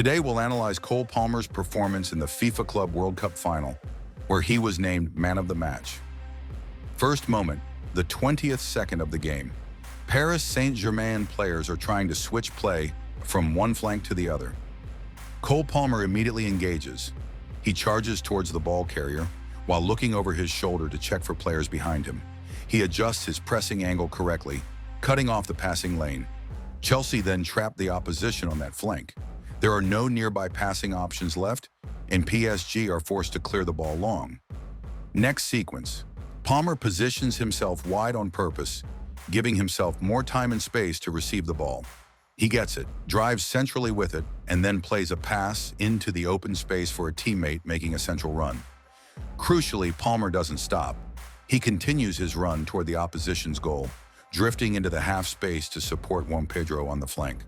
Today we'll analyze Cole Palmer's performance in the FIFA Club World Cup final, where he was named Man of the Match. First moment, the 20th second of the game. Paris Saint-Germain players are trying to switch play from one flank to the other. Cole Palmer immediately engages. He charges towards the ball carrier while looking over his shoulder to check for players behind him. He adjusts his pressing angle correctly, cutting off the passing lane. Chelsea then trapped the opposition on that flank. There are no nearby passing options left, and PSG are forced to clear the ball long. Next sequence. Palmer positions himself wide on purpose, giving himself more time and space to receive the ball. He gets it, drives centrally with it, and then plays a pass into the open space for a teammate making a central run. Crucially, Palmer doesn't stop. He continues his run toward the opposition's goal, drifting into the half space to support Juan Pedro on the flank.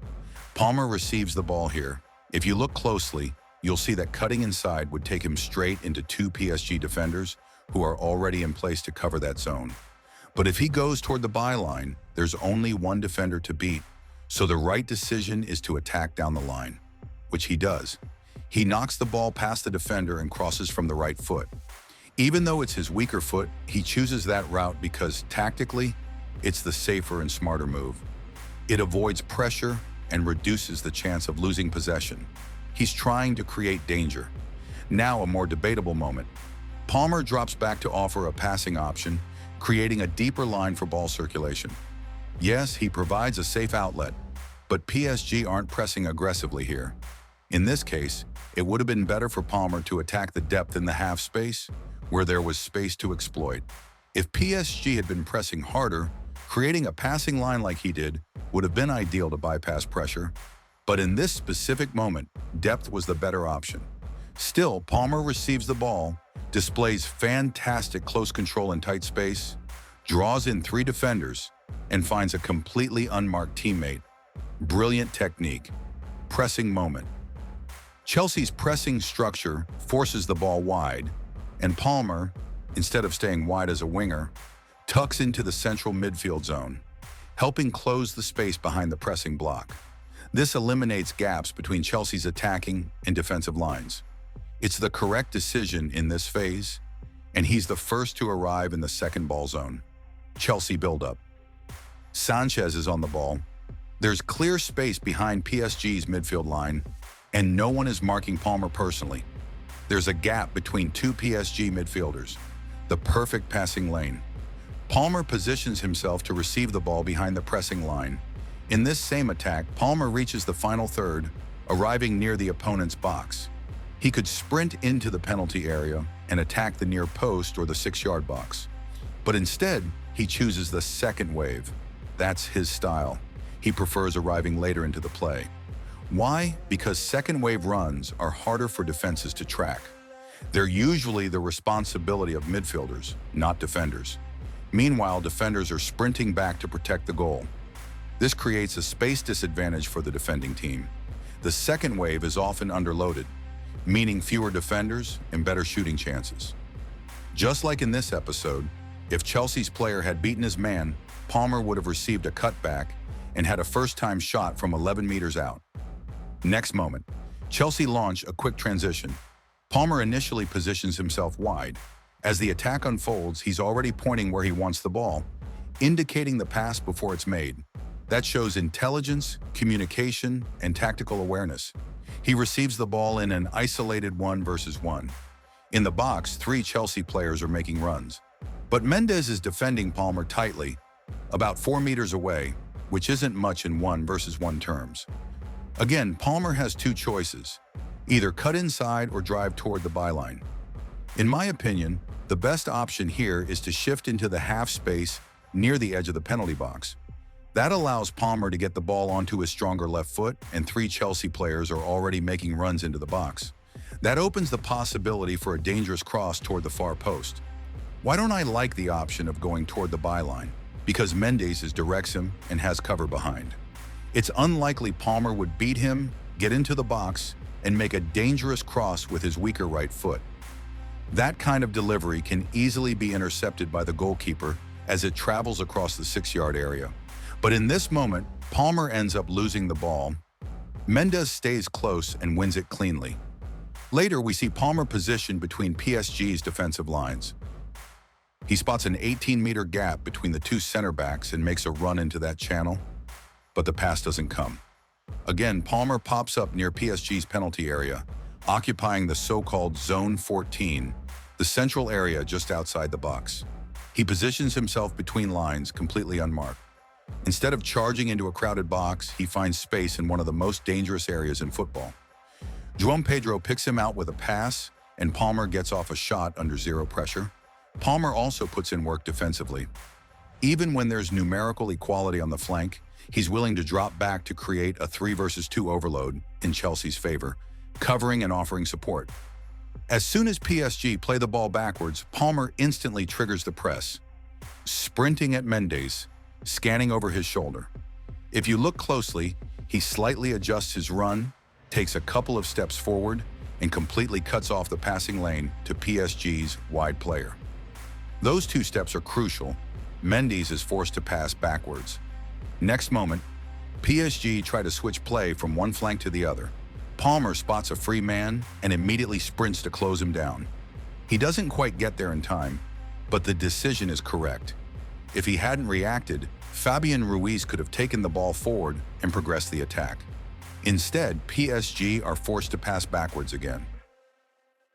Palmer receives the ball here. If you look closely, you'll see that cutting inside would take him straight into two PSG defenders who are already in place to cover that zone. But if he goes toward the byline, there's only one defender to beat, so the right decision is to attack down the line, which he does. He knocks the ball past the defender and crosses from the right foot. Even though it's his weaker foot, he chooses that route because tactically, it's the safer and smarter move. It avoids pressure and reduces the chance of losing possession. He's trying to create danger. Now a more debatable moment. Palmer drops back to offer a passing option, creating a deeper line for ball circulation. Yes, he provides a safe outlet, but PSG aren't pressing aggressively here. In this case, it would have been better for Palmer to attack the depth in the half space, where there was space to exploit. If PSG had been pressing harder, creating a passing line like he did would have been ideal to bypass pressure, but in this specific moment, depth was the better option. Still, Palmer receives the ball, displays fantastic close control in tight space, draws in three defenders, and finds a completely unmarked teammate. Brilliant technique. Pressing moment. Chelsea's pressing structure forces the ball wide, and Palmer, instead of staying wide as a winger, tucks into the central midfield zone, helping close the space behind the pressing block. This eliminates gaps between Chelsea's attacking and defensive lines. It's the correct decision in this phase, and he's the first to arrive in the second ball zone. Chelsea build-up. Sanchez is on the ball. There's clear space behind PSG's midfield line, and no one is marking Palmer personally. There's a gap between two PSG midfielders, the perfect passing lane. Palmer positions himself to receive the ball behind the pressing line. In this same attack, Palmer reaches the final third, arriving near the opponent's box. He could sprint into the penalty area and attack the near post or the 6-yard box. But instead, he chooses the second wave. That's his style. He prefers arriving later into the play. Why? Because second wave runs are harder for defenses to track. They're usually the responsibility of midfielders, not defenders. Meanwhile, defenders are sprinting back to protect the goal. This creates a space disadvantage for the defending team. The second wave is often underloaded, meaning fewer defenders and better shooting chances. Just like in this episode, if Chelsea's player had beaten his man, Palmer would have received a cutback and had a first-time shot from 11 meters out. Next moment, Chelsea launch a quick transition. Palmer initially positions himself wide. As the attack unfolds, he's already pointing where he wants the ball, indicating the pass before it's made. That shows intelligence, communication, and tactical awareness. He receives the ball in an isolated 1-versus-1. In the box, three Chelsea players are making runs. But Mendes is defending Palmer tightly, about 4 meters away, which isn't much in 1-versus-1 terms. Again, Palmer has two choices: either cut inside or drive toward the byline. In my opinion, the best option here is to shift into the half space near the edge of the penalty box. That allows Palmer to get the ball onto his stronger left foot, and three Chelsea players are already making runs into the box. That opens the possibility for a dangerous cross toward the far post. Why don't I like the option of going toward the byline? Because Mendes directs him and has cover behind. It's unlikely Palmer would beat him, get into the box, and make a dangerous cross with his weaker right foot. That kind of delivery can easily be intercepted by the goalkeeper as it travels across the 6-yard area. But in this moment, Palmer ends up losing the ball. Mendes stays close and wins it cleanly. Later, we see Palmer positioned between PSG's defensive lines. He spots an 18-meter gap between the two center backs and makes a run into that channel, but the pass doesn't come. Again, Palmer pops up near PSG's penalty area, occupying the so-called Zone 14, the central area just outside the box. He positions himself between lines, completely unmarked. Instead of charging into a crowded box, he finds space in one of the most dangerous areas in football. João Pedro picks him out with a pass, and Palmer gets off a shot under zero pressure. Palmer also puts in work defensively. Even when there's numerical equality on the flank, he's willing to drop back to create a 3 versus 2 overload in Chelsea's favor, covering and offering support. As soon as PSG play the ball backwards, Palmer instantly triggers the press, sprinting at Mendes, scanning over his shoulder. If you look closely, he slightly adjusts his run, takes a couple of steps forward, and completely cuts off the passing lane to PSG's wide player. Those 2 steps are crucial. Mendes is forced to pass backwards. Next moment, PSG try to switch play from one flank to the other. Palmer spots a free man and immediately sprints to close him down. He doesn't quite get there in time, but the decision is correct. If he hadn't reacted, Fabian Ruiz could have taken the ball forward and progressed the attack. Instead, PSG are forced to pass backwards again.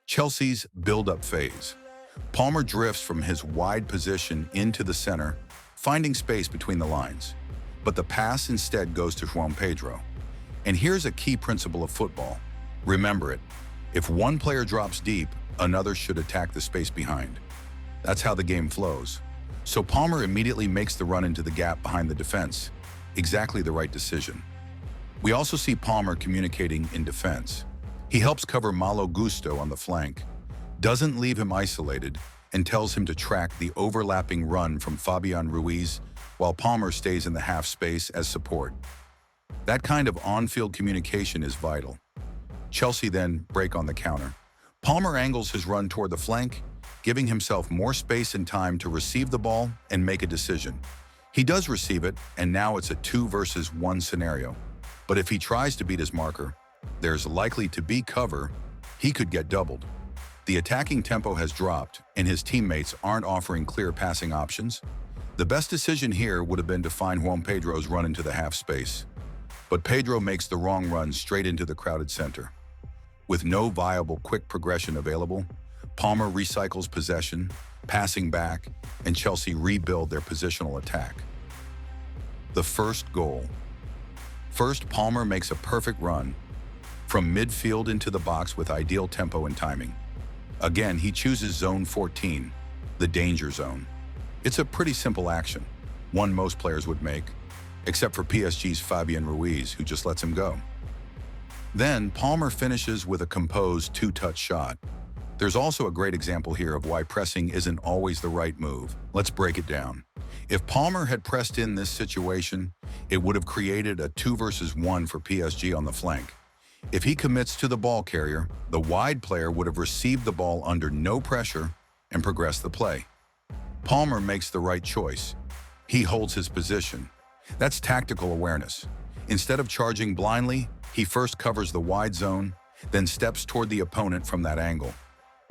Chelsea's build-up phase. Palmer drifts from his wide position into the center, finding space between the lines. But the pass instead goes to João Pedro. And here's a key principle of football. Remember it. If one player drops deep, another should attack the space behind. That's how the game flows. So Palmer immediately makes the run into the gap behind the defense. Exactly the right decision. We also see Palmer communicating in defense. He helps cover Malo Gusto on the flank, doesn't leave him isolated, and tells him to track the overlapping run from Fabian Ruiz while Palmer stays in the half space as support. That kind of on-field communication is vital. Chelsea then break on the counter. Palmer angles his run toward the flank, giving himself more space and time to receive the ball and make a decision. He does receive it, and now it's a 2 versus 1 scenario. But if he tries to beat his marker, there's likely to be cover. He could get doubled. The attacking tempo has dropped, and his teammates aren't offering clear passing options. The best decision here would have been to find João Pedro's run into the half space. But Pedro makes the wrong run straight into the crowded center. With no viable quick progression available, Palmer recycles possession, passing back, and Chelsea rebuild their positional attack. The first goal. First, Palmer makes a perfect run from midfield into the box with ideal tempo and timing. Again, he chooses Zone 14, the danger zone. It's a pretty simple action, one most players would make, except for PSG's Fabian Ruiz, who just lets him go. Then, Palmer finishes with a composed 2-touch shot. There's also a great example here of why pressing isn't always the right move. Let's break it down. If Palmer had pressed in this situation, it would have created a 2 versus 1 for PSG on the flank. If he commits to the ball carrier, the wide player would have received the ball under no pressure and progressed the play. Palmer makes the right choice. He holds his position. That's tactical awareness. Instead of charging blindly, he first covers the wide zone, then steps toward the opponent from that angle.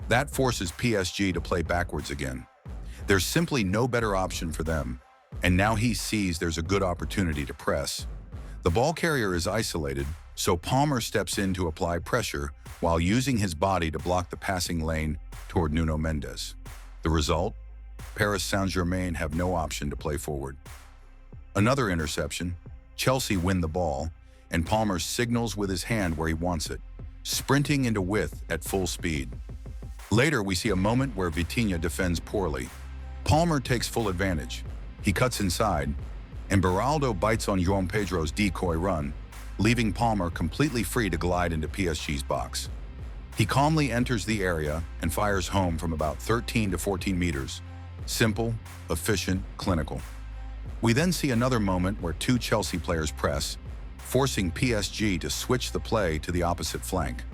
That forces PSG to play backwards again. There's simply no better option for them, and now he sees there's a good opportunity to press. The ball carrier is isolated, so Palmer steps in to apply pressure while using his body to block the passing lane toward Nuno Mendes. The result? Paris Saint-Germain have no option to play forward. Another interception. Chelsea win the ball, and Palmer signals with his hand where he wants it, sprinting into width at full speed. Later, we see a moment where Vitinha defends poorly. Palmer takes full advantage. He cuts inside, and Beraldo bites on João Pedro's decoy run, leaving Palmer completely free to glide into PSG's box. He calmly enters the area and fires home from about 13 to 14 meters. Simple, efficient, clinical. We then see another moment where 2 Chelsea players press, forcing PSG to switch the play to the opposite flank.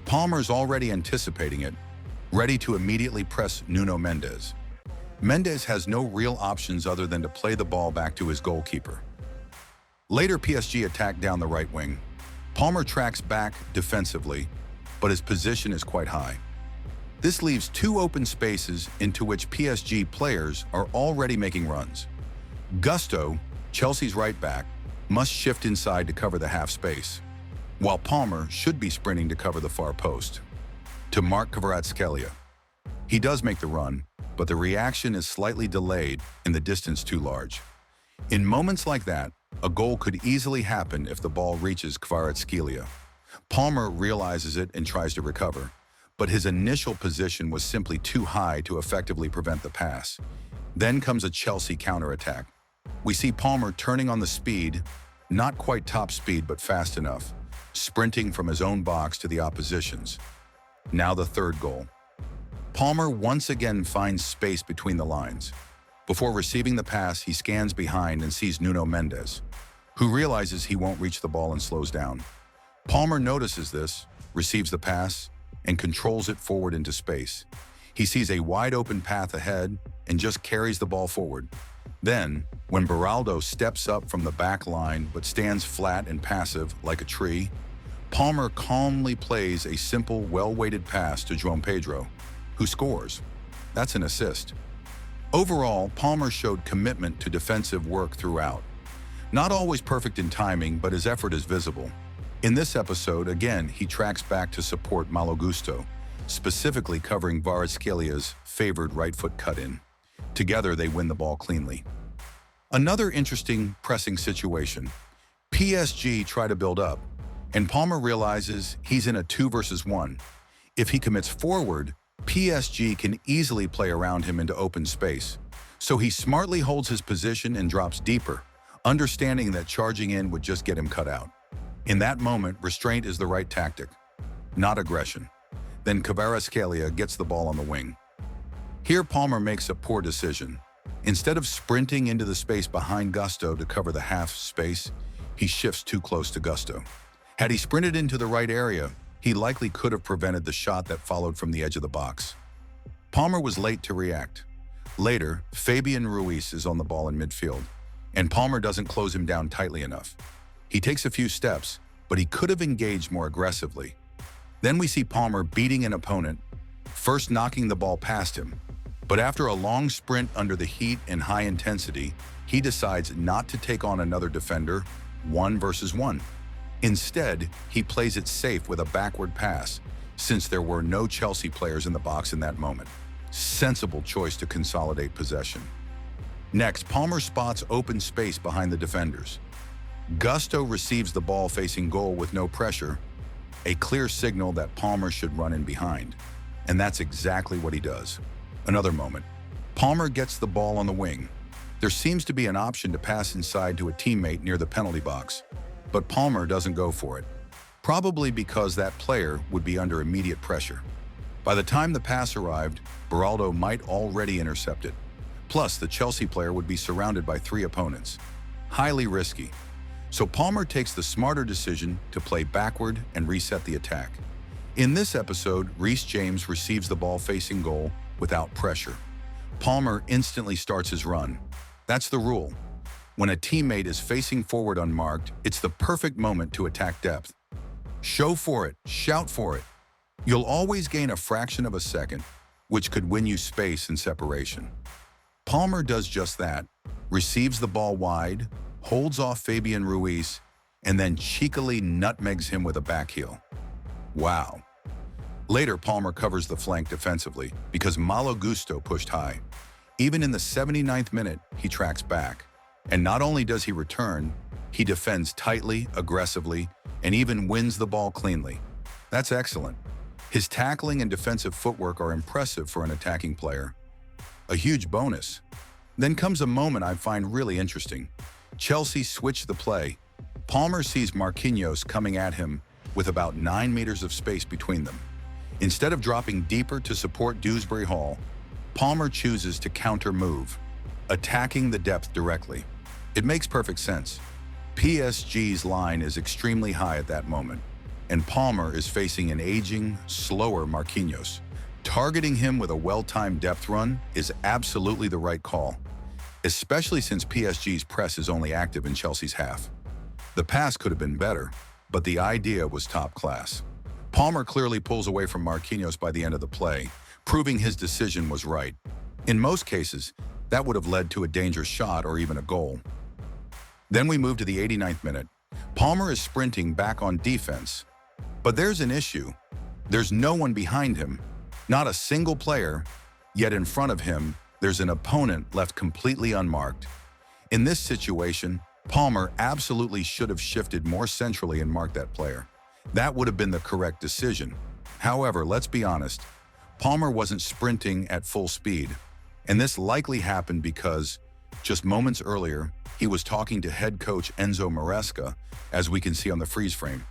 Palmer's already anticipating it, ready to immediately press Nuno Mendes. Mendes has no real options other than to play the ball back to his goalkeeper. Later, PSG attack down the right wing. Palmer tracks back defensively, but his position is quite high. This leaves two open spaces into which PSG players are already making runs. Gusto, Chelsea's right back, must shift inside to cover the half space, while Palmer should be sprinting to cover the far post. To mark Counterattacking. He does make the run, but the reaction is slightly delayed and the distance too large. In moments like that, a goal could easily happen if the ball reaches Counterattacking. Palmer realizes it and tries to recover, but his initial position was simply too high to effectively prevent the pass. Then comes a Chelsea counterattack. We see Palmer turning on the speed, not quite top speed but fast enough, sprinting from his own box to the opposition's. Now the third goal. Palmer once again finds space between the lines. Before receiving the pass, he scans behind and sees Nuno Mendes, who realizes he won't reach the ball and slows down. Palmer notices this, receives the pass, and controls it forward into space. He sees a wide-open path ahead and just carries the ball forward. Then, when Beraldo steps up from the back line but stands flat and passive like a tree, Palmer calmly plays a simple, well-weighted pass to João Pedro, who scores. That's an assist. Overall, Palmer showed commitment to defensive work throughout. Not always perfect in timing, but his effort is visible. In this episode, again, he tracks back to support Malo Gusto, specifically covering Kvaratskhelia favored right foot cut-in. Together, they win the ball cleanly. Another interesting pressing situation. PSG try to build up, and Palmer realizes he's in a 2 versus 1. If he commits forward, PSG can easily play around him into open space. So he smartly holds his position and drops deeper, understanding that charging in would just get him cut out. In that moment, restraint is the right tactic, not aggression. Then Kvaratskhelia gets the ball on the wing. Here Palmer makes a poor decision. Instead of sprinting into the space behind Gusto to cover the half space, he shifts too close to Gusto. Had he sprinted into the right area, he likely could have prevented the shot that followed from the edge of the box. Palmer was late to react. Later, Fabian Ruiz is on the ball in midfield, and Palmer doesn't close him down tightly enough. He takes a few steps, but he could have engaged more aggressively. Then we see Palmer beating an opponent, first knocking the ball past him. But after a long sprint under the heat and high intensity, he decides not to take on another defender, 1 versus 1. Instead, he plays it safe with a backward pass, since there were no Chelsea players in the box in that moment. Sensible choice to consolidate possession. Next, Palmer spots open space behind the defenders. Gusto receives the ball facing goal with no pressure, a clear signal that Palmer should run in behind. And that's exactly what he does. Another moment. Palmer gets the ball on the wing. There seems to be an option to pass inside to a teammate near the penalty box, but Palmer doesn't go for it, probably because that player would be under immediate pressure. By the time the pass arrived, Beraldo might already intercept it. Plus, the Chelsea player would be surrounded by 3 opponents. Highly risky. So Palmer takes the smarter decision to play backward and reset the attack. In this episode, Reece James receives the ball facing goal without pressure. Palmer instantly starts his run. That's the rule. When a teammate is facing forward unmarked, it's the perfect moment to attack depth. Show for it, shout for it. You'll always gain a fraction of a second, which could win you space and separation. Palmer does just that, receives the ball wide, holds off Fabian Ruiz, and then cheekily nutmegs him with a backheel. Wow. Later, Palmer covers the flank defensively because Malo Gusto pushed high. Even in the 79th minute, he tracks back. And not only does he return, he defends tightly, aggressively, and even wins the ball cleanly. That's excellent. His tackling and defensive footwork are impressive for an attacking player. A huge bonus. Then comes a moment I find really interesting. Chelsea switch the play. Palmer sees Marquinhos coming at him with about 9 meters of space between them. Instead of dropping deeper to support Dewsbury Hall, Palmer chooses to counter-move, attacking the depth directly. It makes perfect sense. PSG's line is extremely high at that moment, and Palmer is facing an aging, slower Marquinhos. Targeting him with a well-timed depth run is absolutely the right call, especially since PSG's press is only active in Chelsea's half. The pass could have been better, but the idea was top class. Palmer clearly pulls away from Marquinhos by the end of the play, proving his decision was right. In most cases, that would have led to a dangerous shot or even a goal. Then we move to the 89th minute. Palmer is sprinting back on defense, but there's an issue. There's no one behind him, not a single player, yet in front of him, there's an opponent left completely unmarked. In this situation, Palmer absolutely should have shifted more centrally and marked that player. That would have been the correct decision. However, let's be honest, Palmer wasn't sprinting at full speed, and this likely happened because, just moments earlier, he was talking to head coach Enzo Maresca, as we can see on the freeze frame.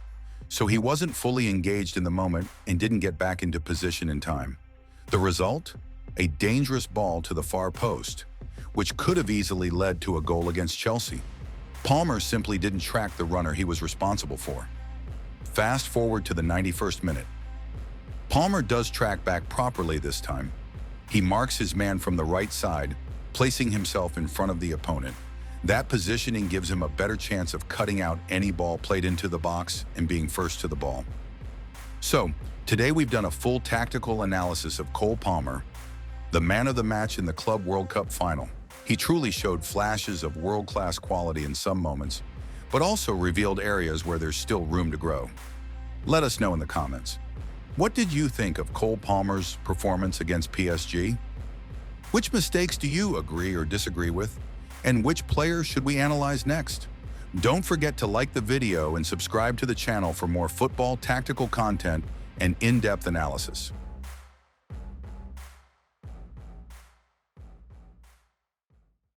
So he wasn't fully engaged in the moment and didn't get back into position in time. The result? A dangerous ball to the far post, which could have easily led to a goal against Chelsea. Palmer simply didn't track the runner he was responsible for. Fast forward to the 91st minute. Palmer does track back properly this time. He marks his man from the right side, placing himself in front of the opponent. That positioning gives him a better chance of cutting out any ball played into the box and being first to the ball. So, today we've done a full tactical analysis of Cole Palmer, the man of the match in the Club World Cup final. He truly showed flashes of world-class quality in some moments, but also revealed areas where there's still room to grow. Let us know in the comments. What did you think of Cole Palmer's performance against PSG? Which mistakes do you agree or disagree with? And which players should we analyze next? Don't forget to like the video and subscribe to the channel for more football tactical content and in-depth analysis.